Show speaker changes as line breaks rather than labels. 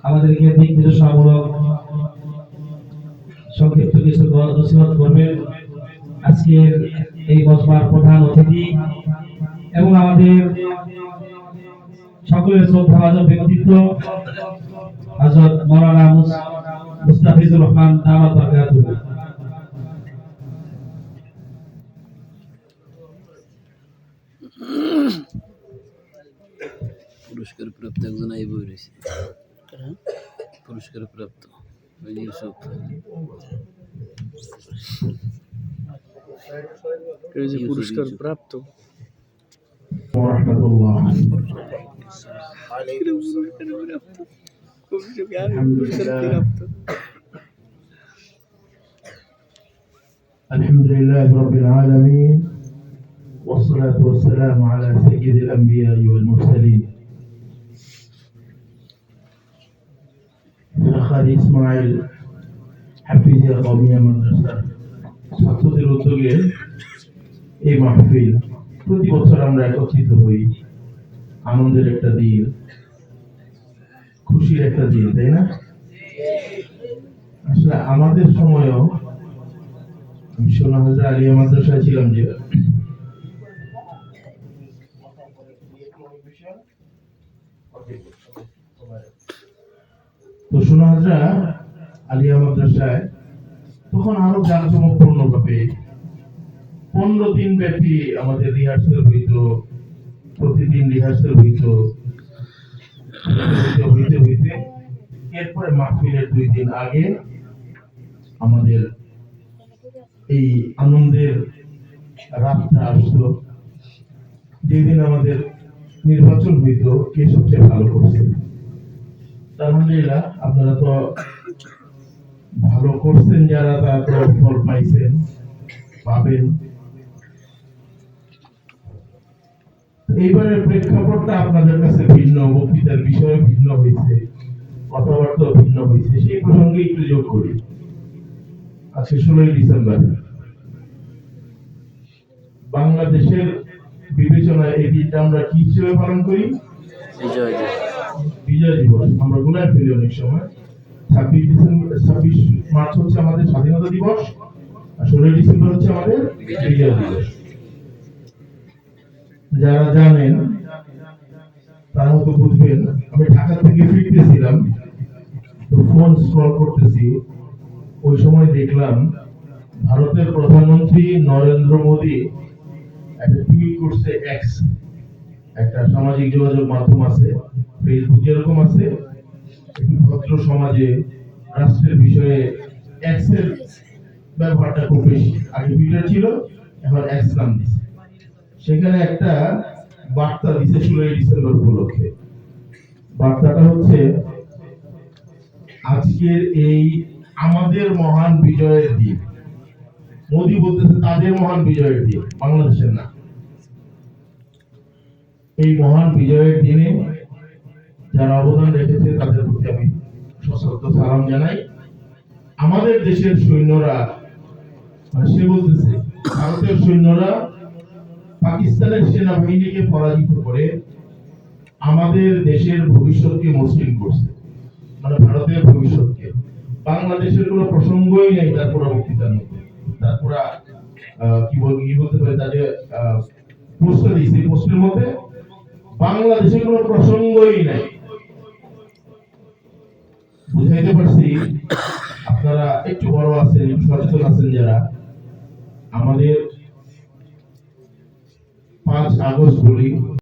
আমাদেরকে দিক নির্দেশনামূলক সংক্ষিপ্ত কিছু নসিহত করবেন আজকের এই মজমার প্রধান অতিথি এবং আমাদের সকলের শ্রদ্ধাভাজন ব্যক্তিত্ব হযরত মাওলানা মুস্তাফিজুর রহমান দামাত বারকাতুহু।
পুরস্কার প্রাপ্ত একজন আইব রয়েছে, পুরস্কার প্রাপ্ত ইউসুফ পুরস্কার প্রাপ্ত।
الحمد لله رب العالمين والصلاة والسلام على سيد الأنبياء والمرسلين خالد إسماعيل حفيظ قومية مدرسة ছাত্রদের উদ্যোগে এই মাহফিল প্রতি বছর আমরা একত্রিত হই। আনন্দের একটা দিন, খুশির একটা দিন, তাই না? আসলে আমাদের সময়ও আমি সোনাহাজরা আলিয়া মাদ্রাসায় ছিলাম, যে তো সোনাহাজরা আলিয়া মাদ্রাসায় তখন আরো জাঁকজমকপূর্ণ ভাবে 15 দিন ব্যাপী আমাদের রিহার্সাল হইত, প্রতিদিন রিহার্সাল হইত, হইতে হইতে এরপরে মাহফিলের 2 দিন আগে আমাদের এই আনন্দের রাতটা আসতো, যেদিন আমাদের নির্বাচন হইত কে সবচেয়ে ভালো করছে। আলহামদুলিল্লাহ, আপনারা তো ভালো করছেন, যারা তারা তো ফল পাইছেন, পাবেন। এইবারের প্রেক্ষাপটটা আপনাদের কাছে ভিন্ন, বক্তৃতার বিষয় ভিন্ন হয়েছে, কথাবার্তা ভিন্ন হয়েছে। সেই প্রসঙ্গে একটু যোগ করি। আজকে 16 ডিসেম্বর বাংলাদেশের বিবেচনায় এই দিনটা আমরা কি হিসেবে পালন করি? বিজয় দিবস। আমরা গুনায় ফেলি অনেক সময়। 26 মার্চ হচ্ছে আমাদের স্বাধীনতা দিবস, আর 16 ডিসেম্বর হচ্ছে আমাদের বিজয় দিবস। যারা জানেন তারা হয়তো বুঝবেন। আমি ঢাকা থেকে ফিরতেছিলাম, তো ফোন স্ক্রল করতেছি, ওই সময় দেখলাম ভারতের প্রধানমন্ত্রী নরেন্দ্র মোদী একটা টুইট করছে। এক্স একটা সামাজিক যোগাযোগ মাধ্যম আছে, ফেসবুক যেরকম আছে, একটু ভদ্র সমাজে রাষ্ট্রের বিষয়ে এক্সের ব্যবহারটা খুব বেশি। আগে টুইটার ছিল, এখন এক্স নাম দিচ্ছে। সেখানে একটা বার্তা দিচ্ছে 16 ডিসেম্বর উপলক্ষে। বার্তাটা হচ্ছে, আজকের এই আমাদের মহান বিজয়ের দিন। মোদী বলতেছে তাদের মহান বিজয়ের দিন, বাংলাদেশের না। এই মহান বিজয়ের দিনে যারা অবদান রেখেছে তাদের প্রতি আমি সশ্রদ্ধ সালাম জানাই। আমাদের দেশের সৈন্যরা, সে বলতেছে ভারতের সৈন্যরা পাকিস্তানের সেনাবাহিনীকে পরাজিত করে আমাদের দেশের ভবিষ্যৎকে মসৃণ করছে, মানে ভারতের ভবিষ্যৎকে। বাংলাদেশের কোনো প্রসঙ্গই নেই তার পরবর্তীতার মধ্যে। তারপর কি বলতে পারে, তাদের পোস্ট দিয়েছে, পোস্টের মধ্যে বাংলাদেশের কোনো প্রসঙ্গই নাই। বুঝাইতে পারছি? আপনারা একটু বড় আছেন, একটু সচেতন আছেন যারা, আমাদের 5 আগস্ট বলি,